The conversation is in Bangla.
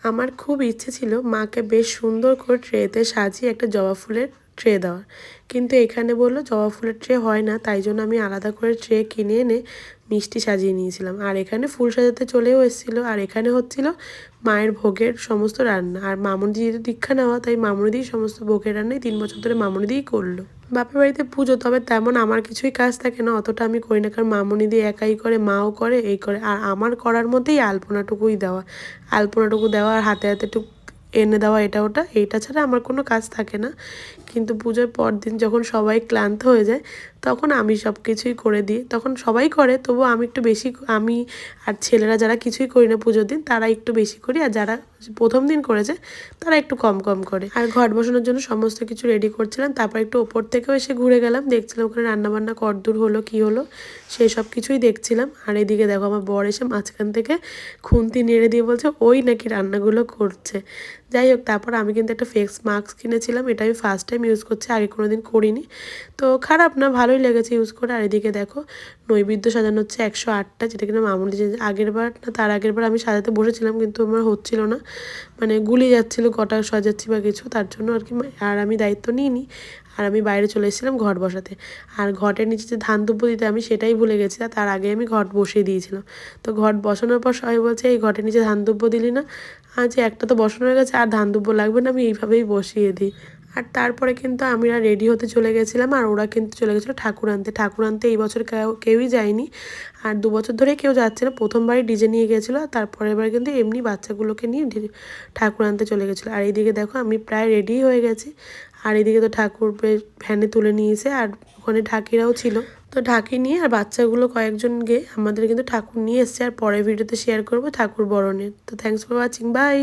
আমার খুব ইচ্ছে ছিল মাকে বেশ সুন্দর করে ট্রেতে সাজিয়ে একটা জবা ফুলের ট্রে দেওয়ার, কিন্তু এখানে বললো জবা ফুলের ট্রে হয় না, তাই জন্য আমি আলাদা করে ট্রে কিনে এনে মিষ্টি সাজিয়ে নিয়েছিলাম। আর এখানে ফুল সাজাতে চলেও এসেছিলো। আর এখানে হচ্ছিল মায়ের ভোগের সমস্ত রান্না। আর মামুনি যেহেতু দীক্ষা নেওয়া, তাই মামুনিদিই সমস্ত ভোগের রান্নাই 3 বছর ধরে মামুনিদিই করলো। বাপের বাড়িতে পুজো, তবে তেমন আমার কিছুই কাজ থাকে না, অতটা আমি করি না, কারণ মামুনিদি একাই করে, মাও করে, এই করে। আর আমার করার মধ্যেই আলপনাটুকুই দেওয়া, আলপনাটুকু দেওয়া আর হাতে হাতে টুক এনে দেওয়া, এটা ওটা, এইটা ছাড়া আমার কোনো কাজ থাকে না। কিন্তু পুজোর পর দিন যখন সবাই ক্লান্ত হয়ে যায়, তখন আমি সব কিছুই করে দিই। তখন সবাই করে, তবুও আমি একটু বেশি, আমি আর ছেলেরা যারা কিছুই করি না পুজোর দিন, তারা একটু বেশি করি, আর যারা প্রথম দিন করেছে তারা একটু কম কম করে। আর ঘট বসানোর জন্য সমস্ত কিছু রেডি করছিলাম, তারপর একটু ওপর থেকেও এসে ঘুরে গেলাম, দেখছিলাম ওখানে রান্নাবান্না কতদূর হলো কী হলো, সেই সব কিছুই দেখছিলাম। আর এদিকে দেখো আমার বর এসে মাঝখান থেকে খুন্তি নেড়ে দিয়ে বলছে ওই নাকি রান্নাগুলো করছে। যাই হোক, তারপর আমি কিন্তু একটা ফেস মাস্ক কিনেছিলাম, এটা আমি ফার্স্ট টাইম ইউজ করছি, আগে কোনো দিন করিনি, তো খারাপ না, ভালোই লেগেছে ইউজ করে। আর এদিকে দেখো নৈবেদ্য সাজানো হচ্ছে 108টা, যেটা কিনা মামুনি যে আগের বার না তার আগের বার আমি সাজাতে বসেছিলাম, কিন্তু আমার হচ্ছিল না, মানে গুলি যাচ্ছিলো কটা সাজাচ্ছি বা কিছু, তার জন্য আর কি। আর আমি দায়িত্ব নিইনি, আর আমি বাইরে চলে এসেছিলাম ঘট বসাতে। আর ঘটের নিচে যে ধান দুব্বো দিতে আমি সেটাই ভুলে গেছি, তার আগে আমি ঘট বসিয়ে দিয়েছিলাম। তো ঘট বসানোর পর সবাই বলছে এই ঘটের নিচে ধান দুব্বো দিলি না, যে একটা তো বসানো হয়ে গেছে আর ধান দুব্বো লাগবে না, আমি এইভাবেই বসিয়ে দিই। আর তারপরে কিন্তু আমরা রেডি হতে চলে গেছিলাম, আর ওরা কিন্তু চলে গেছিলো ঠাকুর আনতে। ঠাকুর আনতে এই বছর কেউই যায়নি, আর 2 বছর ধরে কেউ যাচ্ছে না, প্রথমবারই ডিজে নিয়ে গেছিলো, আর তারপরের বার কিন্তু এমনি বাচ্চাগুলোকে নিয়ে ঠাকুর আনতে চলে গেছিলো। আর এইদিকে দেখো আমি প্রায় রেডি হয়ে গেছি, আর এইদিকে তো ঠাকুর ভ্যানে তুলে নিয়েছে, আর ওখানে ঢাকিরাও ছিল, তো ঢাকি নিয়ে আর বাচ্চাগুলো কয়েকজন গিয়ে আমাদের কিন্তু ঠাকুর নিয়ে এসছে। আর পরের ভিডিওতে শেয়ার করবো ঠাকুর বরণের। তো থ্যাংকস ফর ওয়াচিং, বাই।